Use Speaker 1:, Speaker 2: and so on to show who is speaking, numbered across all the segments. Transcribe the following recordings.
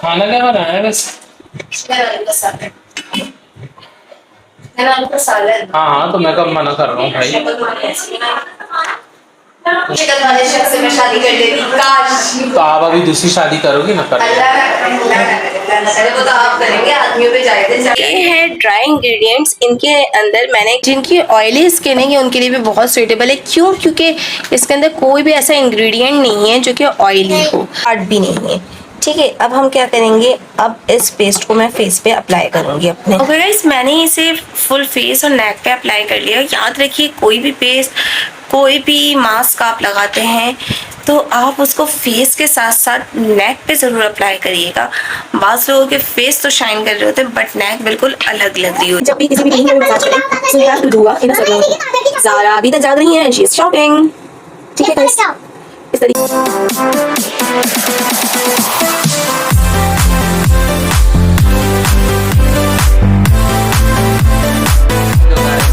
Speaker 1: खाना क्या बनाया है वैसे? हाँ हाँ, तो मैं कब मना कर रहा हूँ भाई।
Speaker 2: चिकन वाले शख्स से मैं शादी कर लेती काश।
Speaker 1: तो आप अभी दूसरी शादी करोगी ना? कर
Speaker 2: वो तो आप करेंगे, आदमियों पे जायदे। ये है ड्राई इंग्रेडिएंट्स। इनके अंदर मैंने जिनकी ऑयली स्किन है उनके लिए भी बहुत सूटेबल है। क्यों? क्योंकि इसके अंदर कोई भी ऐसा इंग्रेडिएंट नहीं है जो कि ऑयली हो, हार्ड भी नहीं है। ठीक है, अब हम क्या करेंगे, अब इस पेस्ट को मैं फेस पे अप्लाई करूंगी अपने। ओके गाइस, मैंने इसे फुल फेस और नेक पे अप्लाई कर लिया। याद रखिए, कोई भी पेस्ट, कोई भी मास्क आप लगाते हैं तो आप उसको फेस के साथ साथ नेक पे जरूर अप्लाई करिएगा। बाज़ लोगों के फेस तो शाइन कर रहे होते हैं बट नेक बिल्कुल अलग लग रही होती है। जब भी किसी भी क्रीम में मसाज करें so you have to do in a certain way। Zaara अभी तक जाग रही है, she is shopping। ठीक है गाइस, इस तरीके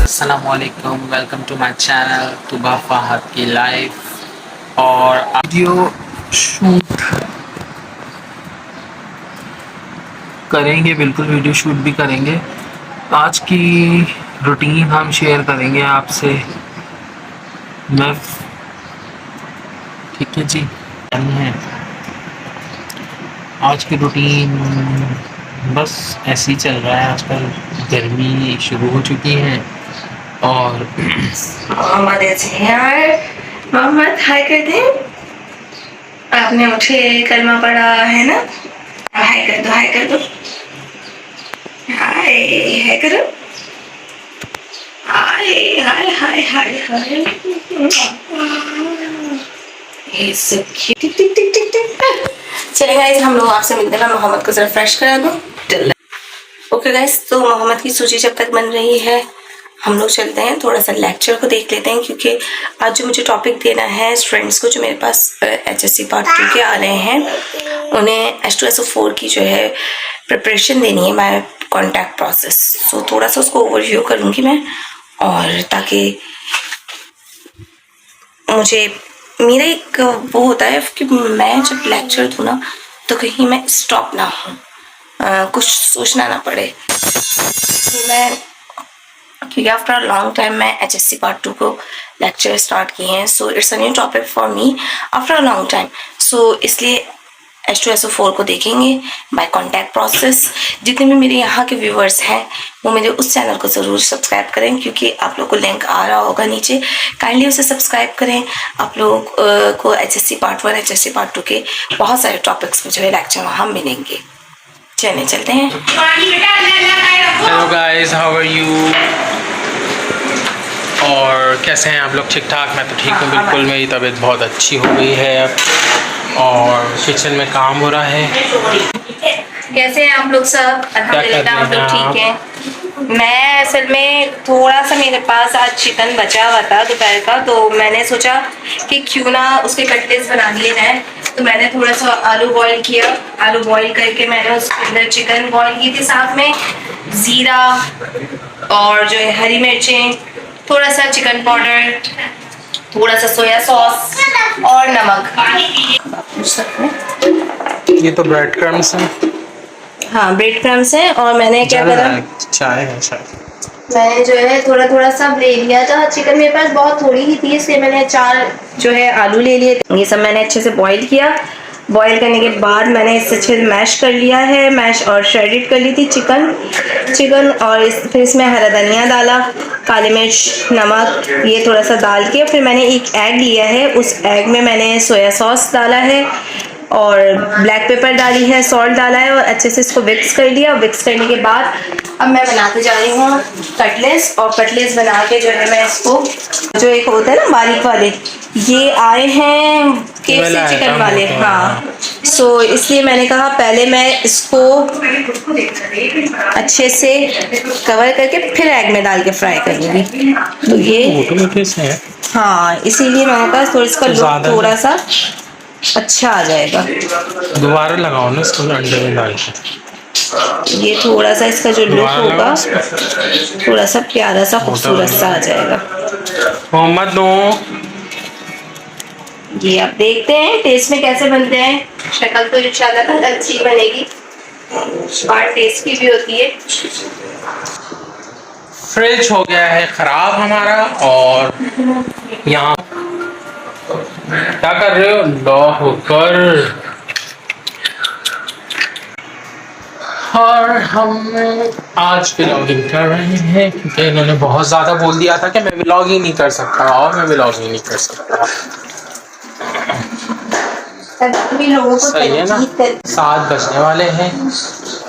Speaker 1: अस्सलामुअलैकुम, welcome to my channel तुबा Fahad की लाइफ। और वीडियो शूट करेंगे, बिल्कुल वीडियो शूट भी करेंगे। आज की रूटीन हम शेयर करेंगे आपसे। मैं ठीक है जी, आज की रूटीन बस ऐसे ही चल रहा है। आजकल गर्मी शुरू हो चुकी है और
Speaker 2: मोहम्मद यार, मोहम्मद हाय कर दे। आपने मुझे कलमा पढ़ा है ना, हाय कर दो, हाय कर दो, हाय हाय करो, हाय हाय हाय हाय हाय। ये सब टिक टिक टिक टिक टिक। चले गाइस, हम लोग आपसे मिलते हैं। मोहम्मद को जरा फ्रेश करा दो। ओके गाइस, तो मोहम्मद की सूची जब तक बन रही है हम लोग चलते हैं, थोड़ा सा लेक्चर को देख लेते हैं। क्योंकि आज जो मुझे टॉपिक देना है स्टूडेंट्स को जो मेरे पास HSC पार्ट 2 के आ रहे हैं, उन्हें H2SO4 की जो है प्रिपरेशन देनी है बाय कॉन्टैक्ट प्रोसेस। सो थोड़ा सा उसको ओवरव्यू करूँगी मैं, और ताकि मुझे मेरा एक वो होता है कि मैं जब लेक्चर दूँ ना तो कहीं मैं स्टॉप ना हूँ, कुछ सोचना ना पड़े। तो मैं, क्योंकि आफ्टर अ लॉन्ग टाइम मैं HSC पार्ट 2 को लेक्चर स्टार्ट किए हैं, so it's a new topic for me after a long time. So इसलिए H2SO4 को देखेंगे बाय कॉन्टैक्ट प्रोसेस। जितने भी मेरे यहाँ के व्यूवर्स हैं वो मेरे उस चैनल को ज़रूर सब्सक्राइब करें, क्योंकि आप लोग को लिंक आ रहा होगा नीचे, काइंडली उसे सब्सक्राइब करें। आप लोग को HSC पार्ट 1, HSC पार्ट 2 के बहुत सारे टॉपिक्स में जो है लेक्चर वहाँ मिलेंगे। चलिए चलते हैं।
Speaker 1: Hello guys, how are you? और कैसे हैं आप लोग? ठीक ठाक? मैं तो ठीक हूँ बिल्कुल। मेरी तबीयत बहुत अच्छी हो गई है अब, और किचन में काम हो रहा है।
Speaker 2: कैसे हैं आप लोग सब? अल्हम्दुलिल्लाह हम लोग ठीक हैं। मैं असल में थोड़ा सा, मेरे पास आज चिकन बचा हुआ था दोपहर का, तो मैंने सोचा कि क्यों ना उसके कटलेट्स बना लिए जाए। तो मैंने थोड़ा सा आलू बॉईल किया, आलू बॉईल करके मैंने उसके अंदर चिकन बॉईल की थी, साथ में ज़ीरा और जो है हरी मिर्चें, थोड़ा सा चिकन पाउडर, थोड़ा सा सोया सॉस और नमक।
Speaker 1: ये तो ब्रेड क्रम्स हैं।
Speaker 2: हाँ, ब्रेड क्रम्स हैं। और मैंने क्या करा,
Speaker 1: चाय है शायद।
Speaker 2: मैंने जो है थोड़ा थोड़ा सा ले लिया था चिकन, मेरे पास बहुत थोड़ी ही थी, इसलिए मैंने 4 जो है आलू ले लिए। ये सब मैंने अच्छे से बॉईल किया। बॉईल करने के बाद मैंने इसे अच्छे से मैश कर लिया है, मैश और श्रेडिड कर ली थी चिकन। और फिर इसमें हरा धनिया डाला, काली मिर्च, नमक, ये थोड़ा सा डाल के फिर मैंने एक एग लिया है। उस एग में मैंने सोया सॉस डाला है और ब्लैक पेपर डाली है, सॉल्ट डाला है, और अच्छे से इसको मिक्स कर लिया। मिक्स करने के बाद अब मैं बनाते जा रही हूँ कटलेट्स। और कटलेट्स बना के जो है मैं इसको, जो एक होता है ना बारीक वाले, ये आए हैं KFC चिकन वाले। हाँ, सो इसलिए मैंने कहा पहले मैं इसको अच्छे से कवर करके फिर एग में डाल के फ्राई करूँगी। तो ये हाँ, इसीलिए मैंने कहा थोड़ा इसका लुक थोड़ा सा अच्छा आ जाएगा।
Speaker 1: दोबारा लगाओ ना इसको अंडे में डाल के।
Speaker 2: ये थोड़ा सा इसका जो लुक होगा थोड़ा सा प्यारा सा खूबसूरत सा आ जाएगा।
Speaker 1: मोहम्मद नो,
Speaker 2: ये आप देखते हैं टेस्ट में कैसे बनते हैं। शक्ल तो इंशाल्लाह ताला अच्छी बनेगी और टेस्टी भी होती है।
Speaker 1: फ्रिज हो गया है खराब हमारा, और यहाँ क्या कर रहे हो? अल्लाह अकबर। और हम आज व्लॉगिंग कर रहे हैं क्योंकि इन्होंने बहुत ज़्यादा बोल दिया था कि मैं व्लॉगिंग नहीं कर सकता, और मैं व्लॉगिंग नहीं कर सकता। सही है ना, 7 बजने वाले हैं।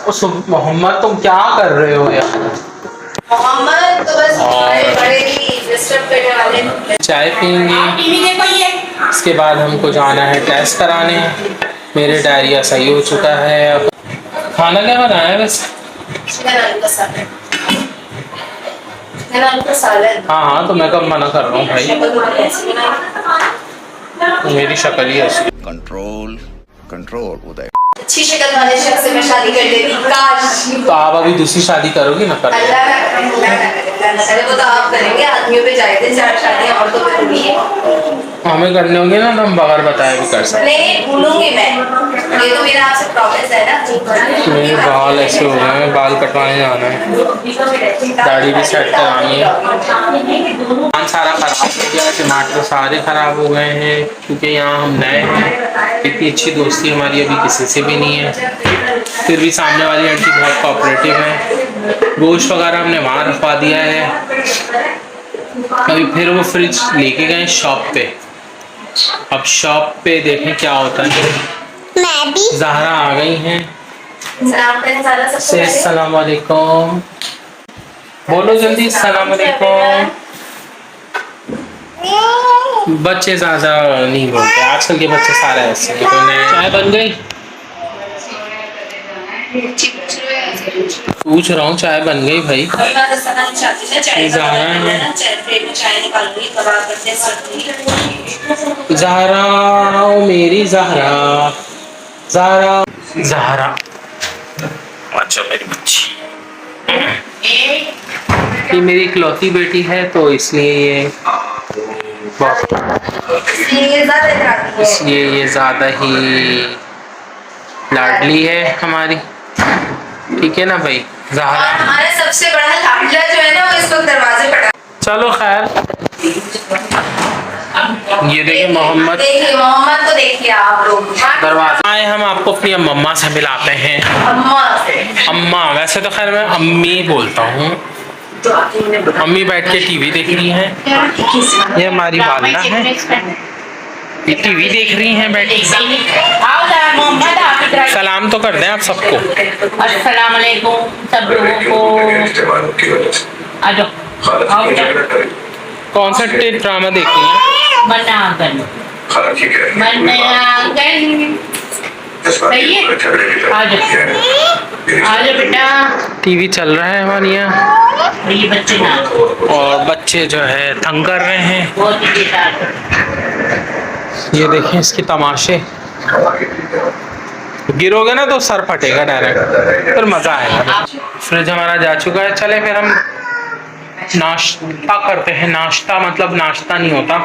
Speaker 1: उस मोहम्मद तुम क्या कर रहे हो यार?
Speaker 2: मोहम्मद तो बस बड़े ही डिस्टर्ब करने वाले।
Speaker 1: चाय पियेंगे, इसके बाद हमको जाना है टेस्ट कराने। मेरे डायरिया सही हो चुका है। अब खाना क्या बनाया है वैसे? हाँ, तो मैं कब मना कर रहा हूँ भाई, मेरी शक्ल ही ऐसी।
Speaker 3: कंट्रोल कंट्रोल उदय।
Speaker 2: अच्छी शक्ल वाले शख्स से मैं शादी कर लेती काश।
Speaker 1: तो आप अभी दूसरी शादी करोगी ना? कर
Speaker 2: अल्लाह ना करे, वो तो आप करेंगे। आदमियों पे जाए थे 4 शादियां, और तो करूंगी है।
Speaker 1: हमें करने होंगे ना, तो हम बगैर बताए भी कर सकते।
Speaker 2: नहीं भूलूंगी मैं, ये तो मेरा आपसे प्रॉमिस है ना।
Speaker 1: मेरे बाल ऐसे हो गए हैं, बाल कटवाने जाना है, दाढ़ी भी सेट करानी है। सामान सारा खराब हो गया, टमाटर सारे खराब हो गए हैं क्योंकि यहाँ हम नए हैं। इतनी अच्छी दोस्ती हमारी अभी किसी से भी नहीं है, फिर भी सामने वाली आंटी बहुत कोऑपरेटिव है। गोश्त वगैरह हमने वहाँ रखवा दिया है। अभी फिर वो फ्रिज लेके गए शॉप पे, अब शॉप पे देखें क्या होता है।
Speaker 4: मैं भी
Speaker 1: ज़हरा आ गई हैं। सलाम वालेकुम, बोलो जल्दी सलाम वालेकुम। बच्चे ज़्यादा नहीं बोलते आजकल के बच्चे, सारे ऐसे हैं। चाय बन गई? पूछ रहा हूँ, चाय बन गई भाई? ज़हरा है, ज़हरा ओ मेरी ज़हरा, ज़हरा ज़हरा, अच्छा मेरी बच्ची। ये मेरी इकलौती बेटी है तो इसलिए ये ज़्यादा ही लाडली है हमारी, ठीक है ना भाई? ज़हरा
Speaker 2: हमारा सबसे बड़ा लाडला जो है ना, वो इस वक्त दरवाजे पर।
Speaker 1: चलो खैर, ये देखिए मोहम्मद,
Speaker 2: देखिए मोहम्मद को देखिए आप लोग।
Speaker 1: दरवाजा आए, हम आपको अपनी मम्मा से मिलाते हैं। अम्मा, वैसे तो खैर मैं अम्मी बोलता हूँ। अम्मी बैठ के टीवी देख रही हैं। ये हमारी वालदा है, ये टीवी देख रही हैं बैठ के। सलाम तो कर दें आप सबको।
Speaker 5: अस्सलाम वालेकुम सब लोगों को। आ जाओ।
Speaker 1: कौन सा ड्रामा देख रही हैं?
Speaker 5: बनागन सही है। आ जाओ बेटा,
Speaker 1: टीवी चल रहा है हमारे यहाँ,
Speaker 5: ये बच्चे ना,
Speaker 1: और बच्चे जो है तंग कर रहे हैं।
Speaker 5: बहुत ही
Speaker 1: ये देखें इसके तमाशे, गिरोगे ना तो सर फटेगा डायरेक्ट, फिर मजा आएगा। फ्रिज हमारा जा चुका है। चले फिर हम नाश्ता करते हैं। नाश्ता मतलब नाश्ता नहीं होता,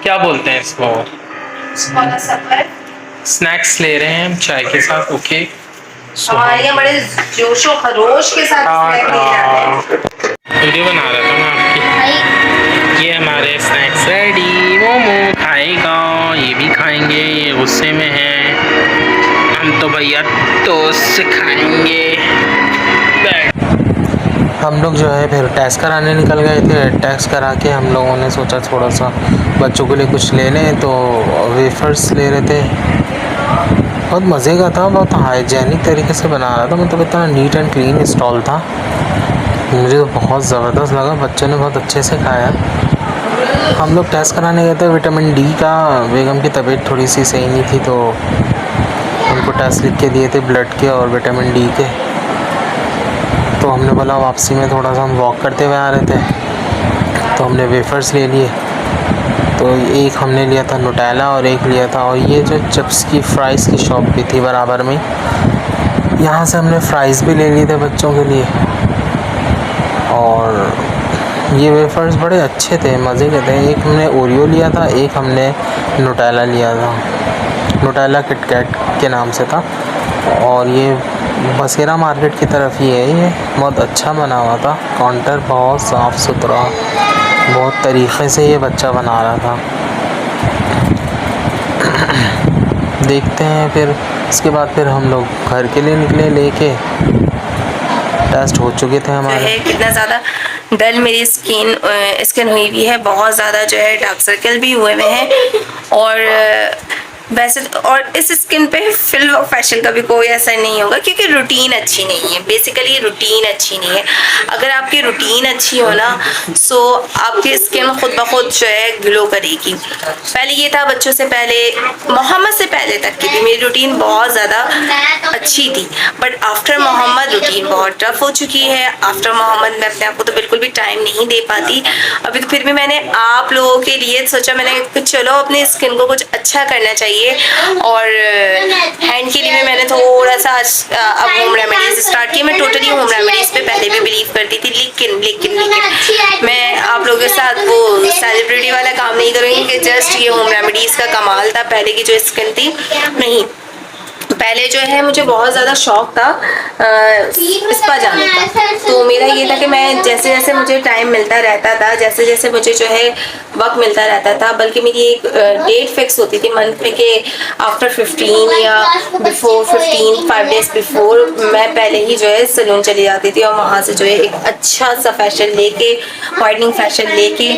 Speaker 1: क्या बोलते हैं इसको, स्नैक्स ले रहे हैं हम चाय के साथ। ओके,
Speaker 2: हमारे यहाँ बड़े जोशो खरोश के साथ
Speaker 1: वीडियो बना रहा था मैं आपकी। ये हमारे स्नैक्स रेडी। मोमो खाएगा, ये भी खाएंगे, ये गुस्से में है। हम तो भैया टोस्ट खाएंगे। हम लोग जो है फिर टेस्ट कराने निकल गए थे। टेस्ट करा के हम लोगों ने सोचा थोड़ा सा बच्चों के लिए कुछ ले लें, तो वेफर्स ले रहे थे। बहुत मज़े का था, बहुत हाइजेनिक तरीके से बना रहा था, मतलब इतना नीट एंड क्लीन स्टॉल था। मुझे तो बहुत ज़बरदस्त लगा, बच्चों ने बहुत अच्छे से खाया। हम लोग टेस्ट कराने गए थे विटामिन डी का। बेगम की तबीयत थोड़ी सी सही नहीं थी, तो उनको टेस्ट लिख के दिए थे ब्लड के और विटामिन डी के। तो हमने बोला वापसी में थोड़ा सा हम वॉक करते हुए आ रहे थे, तो हमने वेफर्स ले लिए। तो एक हमने लिया था नुटेला और एक लिया था, और ये जो चिप्स की फ्राइज़ की शॉप भी थी बराबर में, यहाँ से हमने फ्राइज़ भी ले लिए थे बच्चों के लिए। और ये वेफर्स बड़े अच्छे थे, मज़े के थे। एक हमने ओरियो लिया था, एक हमने नुटेला लिया था। नुटेला किटकैट के नाम से था और ये बसेरा मार्केट की तरफ ही है। ये बहुत अच्छा बना हुआ था, काउंटर बहुत साफ़ सुथरा, बहुत तरीक़े से ये बच्चा बना रहा था। देखते हैं फिर इसके बाद फिर हम लोग घर के लिए निकले लेके। टेस्ट हो चुके थे हमारे।
Speaker 2: है कितना ज़्यादा डल मेरी स्किन हुई हुई है, बहुत ज़्यादा जो है डार्क सर्कल भी हुए हुए हैं और वैसे और इस स्किन पे फिल और फैशियल का भी कोई असर नहीं होगा क्योंकि रूटीन अच्छी नहीं है। बेसिकली रूटीन अच्छी नहीं है। अगर आपकी रूटीन अच्छी हो ना सो आपकी स्किन खुद ब खुद जो है ग्लो करेगी। पहले ये था बच्चों से पहले, मोहम्मद से पहले तक की भी मेरी रूटीन बहुत ज़्यादा अच्छी थी, बट आफ्टर मोहम्मद रूटीन बहुत टफ हो चुकी है। आफ्टर मोहम्मद मैं अपने आप को तो बिल्कुल भी टाइम नहीं दे पाती। अभी तो फिर भी मैंने आप लोगों के लिए सोचा, मैंने चलो अपनी स्किन को कुछ अच्छा करना चाहिए और हैंड के लिए भी मैंने थोड़ा सा अब होम रेमेडीज स्टार्ट की। मैं टोटली होम रेमेडीज पे पहले भी बिलीव करती थी, लेकिन मैं आप लोगों के साथ वो सेलिब्रिटी वाला काम नहीं करूँगी कि जस्ट ये होम रेमेडीज का कमाल था। पहले की जो स्किन थी नहीं, पहले जो है मुझे बहुत ज़्यादा शौक था स्पा जाने का। तो मेरा ये था कि मैं जैसे जैसे मुझे टाइम मिलता रहता था, जैसे जैसे मुझे जो है वक्त मिलता रहता था, बल्कि मेरी एक डेट फिक्स होती थी मंथ में कि आफ्टर 15 या बिफोर 15 5 डेज बिफोर मैं पहले ही जो है सैलून चली जाती थी और वहाँ से जो है एक अच्छा सा फैशियल लेके, वाइटनिंग फैशियल लेके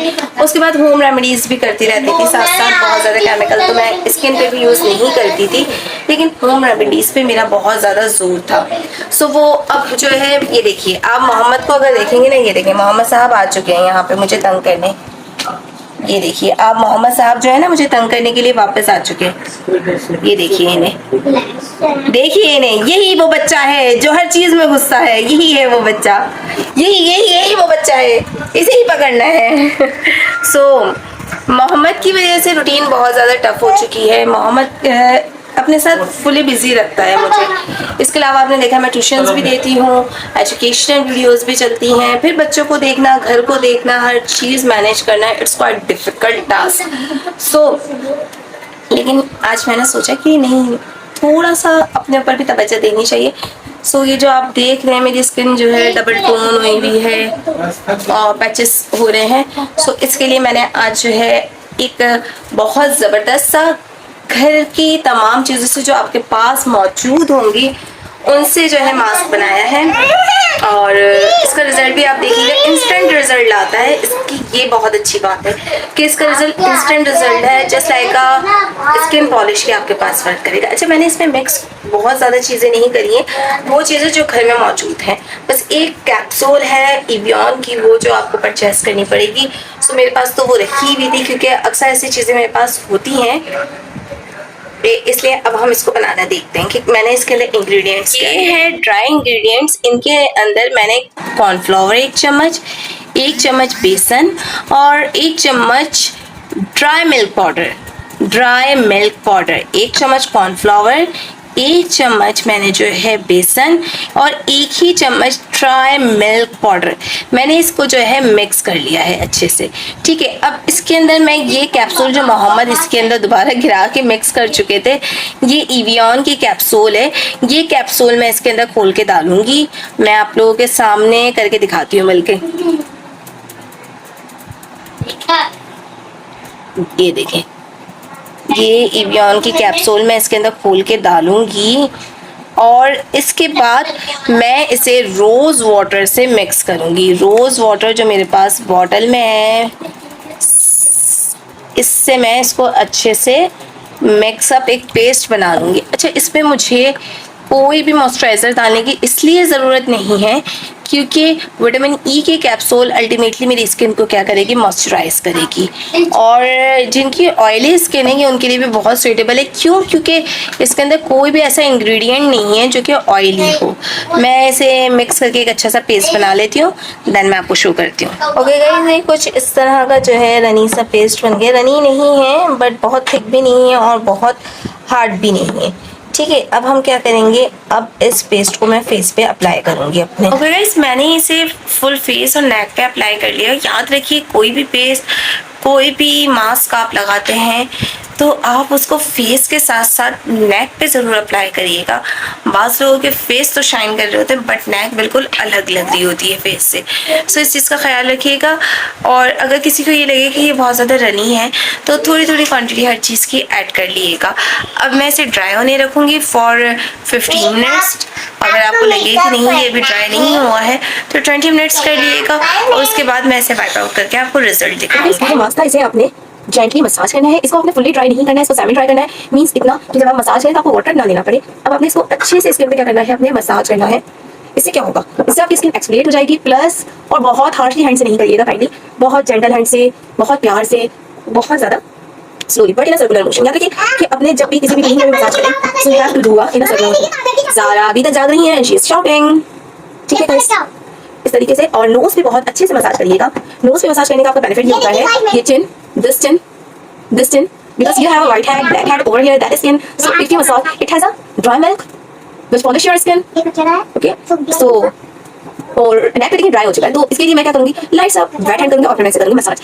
Speaker 2: उसके बाद होम रेमेडीज़ भी करती रहती थी साथ साथ। बहुत ज़्यादा केमिकल तो मैं स्किन पे भी यूज़ नहीं करती थी, लेकिन होम रेमेडीज़ पे मेरा बहुत ज़्यादा जोर था। सो वो अब जो है ये देखिए, आप मोहम्मद को अगर देखेंगे ना, ये देखिए मोहम्मद साहब आ चुके हैं यहाँ पे मुझे तंग करने। ये देखिए आप मोहम्मद साहब जो है ना मुझे तंग करने के लिए वापस आ चुके हैं। ये देखिए इन्हें, देखिए इन्हें, यही वो बच्चा है जो हर चीज में गुस्सा है। यही है वो बच्चा, यही वो बच्चा है, इसे ही पकड़ना है। सो मोहम्मद की वजह से रूटीन बहुत ज़्यादा टफ हो चुकी है। मोहम्मद अपने साथ फुली बिजी रखता है मुझे। इसके अलावा आपने देखा मैं ट्यूशन्स भी देती हूँ, एजुकेशनल वीडियोस भी चलती हैं, फिर बच्चों को देखना, घर को देखना, हर चीज़ मैनेज करना, इट्स क्वाइट डिफिकल्ट टास्क। सो लेकिन आज मैंने सोचा कि नहीं, थोड़ा सा अपने ऊपर भी तवज्जो देनी चाहिए। सो ये जो आप देख रहे हैं मेरी स्किन जो है डबल टोन हुई हुई है और पैचेस हो रहे हैं। सो इसके लिए मैंने आज जो है एक बहुत ज़बरदस्त सा घर की तमाम चीज़ों से जो आपके पास मौजूद होंगी उनसे जो है मास्क बनाया है और इसका रिजल्ट भी आप देखिएगा इंस्टेंट रिजल्ट लाता है। इसकी ये बहुत अच्छी बात है कि इसका रिजल्ट इंस्टेंट रिजल्ट है, जस्ट लाइक अ स्किन पॉलिश के आपके पास वर्क करेगा। अच्छा, मैंने इसमें मिक्स बहुत ज़्यादा चीज़ें नहीं करी हैं, वो चीज़ें जो घर में मौजूद हैं। बस एक कैप्सूल है इवियन की, वो जो आपको परचेस करनी पड़ेगी। सो मेरे पास तो वो रखी हुई थी क्योंकि अक्सर ऐसी चीज़ें मेरे पास होती हैं, इसलिए अब हम इसको बनाना देखते हैं कि मैंने इसके अंदर इंग्रेडिएंट्स क्या है। ड्राई इंग्रेडिएंट्स, इनके अंदर मैंने कॉर्नफ्लावर 1 चम्मच, 1 चम्मच बेसन और 1 चम्मच ड्राई मिल्क पाउडर, 1 चम्मच कॉर्नफ्लावर, 1 चम्मच मैंने जो है बेसन और 1 ही चम्मच ड्राई मिल्क पाउडर मैंने इसको जो है मिक्स कर लिया है अच्छे से। ठीक है, अब इसके अंदर मैं ये कैप्सूल जो मोहम्मद इसके अंदर दोबारा गिरा के मिक्स कर चुके थे, ये इवियन की कैप्सूल है। ये कैप्सूल मैं इसके अंदर खोल के डालूंगी, मैं आप लोगों के सामने करके दिखाती हूँ। बल्कि ये देखें, ये इवियन की कैप्सूल मैं इसके अंदर खोल के डालूंगी और इसके बाद मैं इसे रोज़ वाटर से मिक्स करूंगी। रोज़ वाटर जो मेरे पास बॉटल में है, इससे मैं इसको अच्छे से मिक्सअप एक पेस्ट बना लूँगी। अच्छा, इसमें मुझे कोई भी मॉइस्चराइज़र डालने की इसलिए ज़रूरत नहीं है क्योंकि विटामिन ई के कैप्सूल अल्टीमेटली मेरी स्किन को क्या करेगी, मॉइस्चराइज करेगी। और जिनकी ऑयली स्किन है ये उनके लिए भी बहुत सूटेबल है। क्यों? क्योंकि इसके अंदर कोई भी ऐसा इंग्रेडिएंट नहीं है जो कि ऑयली हो। मैं इसे मिक्स करके एक अच्छा सा पेस्ट बना लेती हूँ, देन मैं आपको शो करती हूँ। ओके गाइस, ये कुछ इस तरह का जो है रनी सा पेस्ट बन गया। रनी नहीं है बट बहुत थिक भी नहीं है और बहुत हार्ड भी नहीं है। ठीक है, अब हम क्या करेंगे, अब इस पेस्ट को मैं फेस पे अप्लाई करूंगी अपने। ओके गाइस, मैंने इसे फुल फेस और नेक पे अप्लाई कर लिया। याद रखिए, कोई भी पेस्ट, कोई भी मास्क आप लगाते हैं तो आप उसको फेस के साथ साथ नेक पे ज़रूर अप्लाई करिएगा। बाज़ लोगों के फेस तो शाइन कर रहे होते हैं बट नेक बिल्कुल अलग लग रही होती है फेस से। सो इस चीज़ का ख्याल रखिएगा। और अगर किसी को ये लगे कि ये बहुत ज़्यादा रनी है तो थोड़ी थोड़ी क्वांटिटी हर चीज़ की ऐड कर लीजिएगा। अब मैं इसे ड्राई होने रखूँगी फॉर 15 मिनट्स। अगर आपको लगे कि नहीं ये भी ड्राई नहीं हुआ है तो 20 मिनट्स कर लीजिएगा और उसके बाद मैं इसे वाइप आउट करके आपको रिजल्ट दिखाऊंगी।
Speaker 4: मास्क था, इसे आपने जेंटली मसाज करना है। इसको आपने फुल्ली ड्राई नहीं करना है, इसको सेमी ड्राई करना है। मींस इतना कि जब आप मसाज करें तो आपको वाटर ना देना पड़े। अब आपने इसको अच्छे से स्किन पे क्या करना है, अपने मसाज करना है। इससे क्या होगा, इससे आपकी स्किन एक्सफोलिएट हो जाएगी प्लस, और बहुत हार्शली हैंड से नहीं करिएगा काइंडली, बहुत जेंटल हैंड से, बहुत प्यार से, बहुत ज़्यादा slowly but in a circular motion. याद रखिए कि अपने जब भी किसी भी क्रीम में मसाज करें so you have to do in a circular motion. Zara अभी तक जाग रही है, शी इज शॉपिंग, ठीक है गाइस, इस तरीके से। और नोज पे बहुत अच्छे से मसाज करिएगा। नोज पे मसाज करने का आपका बेनिफिट ये होता है, ये chin, this chin, this chin, because you have a white head, black head over here, that is skin. So if you massage, it has a dry milk which polish your skin. Okay, so और नेक पे देखिए dry हो चुका है तो इसके लिए मैं क्या करूंगी, लाइट सा वेट हैंड करूंगी और फिर मैं इसे करूंगी मसाज।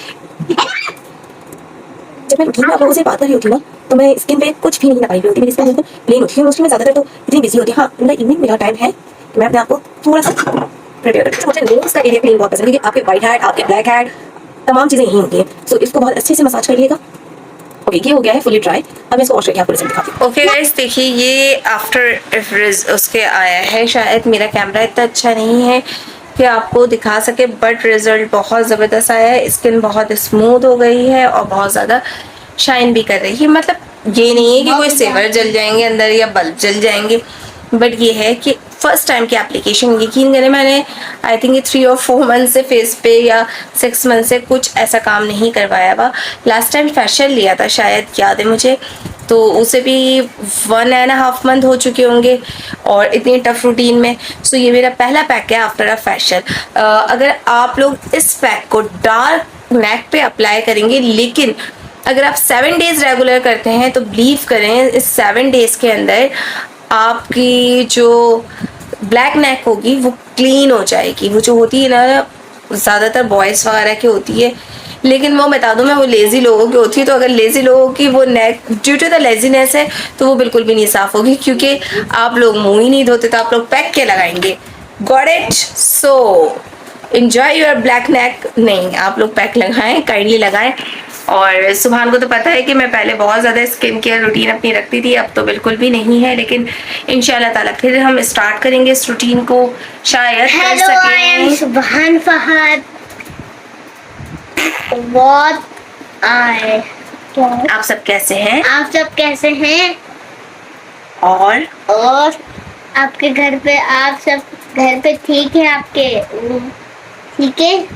Speaker 4: जब मैं रूटीन में आप लोगों से बात कर रही होती हूँ ना तो मैं स्किन पे कुछ भी नहीं लगाई हुई होती, मेरी स्किन बिल्कुल प्लेन होती है। मोस्टली मैं ज़्यादातर तो इतनी बिजी होती है। हाँ, मेरा इवनिंग मेरा टाइम है कि मैं अपने आप को थोड़ा सा प्रिपेयर करती हूँ। मुझे नोज का एरिया क्लीन बहुत पसंद है क्योंकि आपके वाइट हैड, आपके ब्लैक हैड, तमाम चीज़ें यही होती हैं। सो इसको बहुत अच्छे से मसाज करिएगा। ओके, ये हो गया है फुली ड्राई। अब मैं इसको वॉश करके आपको रिजल्ट दिखाती हूँ।
Speaker 2: ओके गाइस, देखिए ये आफ्टर उसके आया है। शायद मेरा कैमरा इतना अच्छा नहीं है कि आपको दिखा सके बट रिजल्ट बहुत ज़बरदस्त आया है। स्किन बहुत स्मूथ हो गई है और बहुत ज़्यादा शाइन भी कर रही है। मतलब ये नहीं है कि कोई सेवर जल जाएंगे अंदर या बल्ब जल जाएंगे, बट ये है कि फर्स्ट टाइम की एप्लीकेशन, यकीन करें मैंने आई थिंक 3 और 4 मंथ से फेस पे या 6 मंथ से कुछ ऐसा काम नहीं करवाया हुआ। लास्ट टाइम फेशियल लिया था शायद, याद है मुझे, तो उसे भी 1.5 मंथ हो चुके होंगे और इतनी टफ रूटीन में। सो ये मेरा पहला पैक है आफ्टर अ फेशियल। अगर आप लोग इस पैक को डार्क नेक पे अप्लाई करेंगे, लेकिन अगर आप 7 डेज रेगुलर करते हैं तो बिलीव करें इस 7 डेज के अंदर आपकी जो ब्लैक नेक होगी वो क्लीन हो जाएगी। वो जो होती है ना, ज़्यादातर बॉयज़ वगैरह की होती है, लेकिन वो बता दूं मैं, वो लेज़ी लोगों की होती है। तो अगर लेज़ी लोगों की वो नेक ड्यू टू द लेज़ीनेस है तो वो बिल्कुल भी नहीं साफ़ होगी, क्योंकि आप लोग मुँह ही नहीं धोते तो आप लोग पैक क्या लगाएंगे। Got it? So enjoy your black नेक। नहीं, आप लोग पैक लगाएं, काइंडली लगाएं। और सुभान को तो पता है कि मैं पहले बहुत ज़्यादा स्किन केयर रूटीन अपनी रखती थी, अब तो बिल्कुल भी नहीं है, लेकिन इंशाल्लाह ताला फिर हम स्टार्ट करेंगे इस रूटीन को, शायद कर सकें।
Speaker 6: सुभान फहद बहुत आए।
Speaker 2: आप सब कैसे हैं?
Speaker 6: आप सब कैसे हैं?
Speaker 2: और
Speaker 6: आपके घर पे आप सब घर पे ठीक है? आपके ठीक है?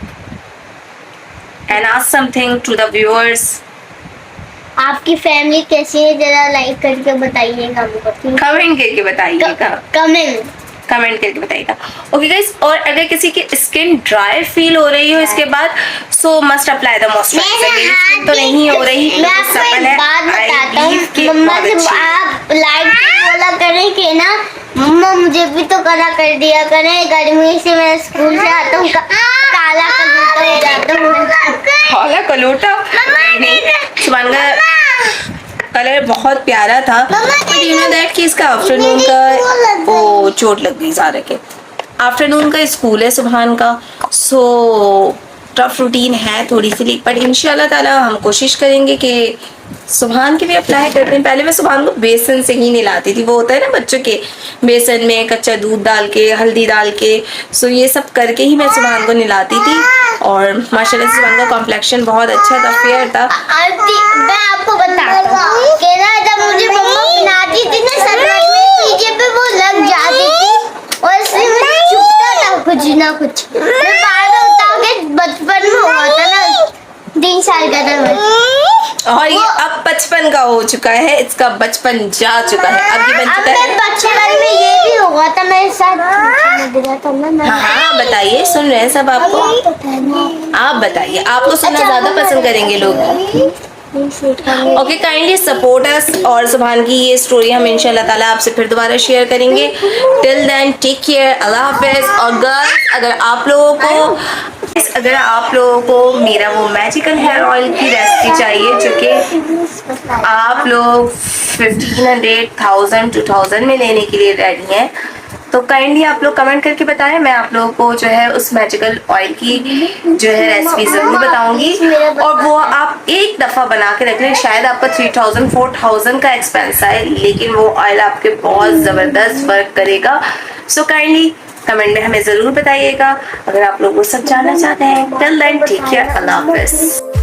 Speaker 2: and ask something to the viewers.
Speaker 6: आपकी फैमिली कैसी है? जरा लाइक करके बताइएगा मुझे,
Speaker 2: कमेंट करके बताइएगा, कमेंट करके बताइएगा। ओके गाइस, और अगर किसी की स्किन ड्राई फील हो रही हो इसके बाद, सो मस्ट अप्लाई द मॉइस्चराइजर। मेरी स्किन तो नहीं हो रही,
Speaker 6: मैं आपको एक बात बताता हूँ। मम्मा जब आप लाइक बोला करें कि ना मम्मा मुझे भी तो कला कर दिया करें, गर्मी से मैं स्कूल से आता हूँ काला कलूटा हो जाता हूँ।
Speaker 2: काला कलूटा? नहीं, सुभान का कलर बहुत प्यारा था, बट यू नो दैट कि इसका आफ्टरनून का वो चोट लग गई ज़ारा के। आफ्टरनून का स्कूल है सुभान का, सो टफ रूटीन है थोड़ी सी, बट इंशाल्लाह ताला हम कोशिश करेंगे कि सुभान के भी अप्लाई करते हैं। पहले मैं सुभान को बेसन से ही नहलाती थी, वो होता है ना बच्चों के, बेसन में कच्चा दूध डाल के, हल्दी डाल के, सो ये सब करके ही मैं सुभान को नहलाती थी। और माशाल्लाह से सुभान का कॉम्प्लेक्शन बहुत अच्छा था, फेयर था।
Speaker 6: मैं आपको बताता हूँ कि ना जब मुझे मम्मा पिलाती थी ना शरबत में, पीछे पे वो लग जाती थी और इसलिए मुझे चुभता था कुछ ना कुछ। मैं बार बार उतार के बचपन में हुआ था ना, 3 साल का था मैं।
Speaker 2: और ये अब 55 का हो चुका है, इसका बचपन जा चुका है, अब ये बन चुका है।
Speaker 6: बचपन में ये भी हुआ था मेरे साथ।
Speaker 2: हाँ बताइए, सुन रहे हैं सब आपको। आप बताइए, आपको सुनना ज्यादा पसंद करेंगे लोग। Okay, kindly support us. और सुभान की ये स्टोरी हम इंशाल्लाह ताला आपसे फिर दोबारा शेयर करेंगे। टिल देन टेक केयर, अल्लाह हाफिज। और गर्ल्स, अगर आप लोगों को अगर आप लोगों को मेरा वो मैजिकल हेयर ऑयल की रेसिपी चाहिए जो कि आप लोग 1500, 1000, 2000 में लेने के लिए रेडी हैं, तो काइंडली आप लोग कमेंट करके बताएं। मैं आप लोगों को जो है उस मैजिकल ऑयल की जो है रेसिपी ज़रूर बताऊंगी, और वो आप एक दफ़ा बना के रख लें। शायद आपका 3000, 4000 का एक्सपेंस आए, लेकिन वो ऑयल आपके बहुत ज़बरदस्त वर्क करेगा। सो काइंडली कमेंट में हमें ज़रूर बताइएगा अगर आप लोग वो सब जानना चाहते हैं। टिल देन टेक केयर, अल्लाह हाफ़िज़।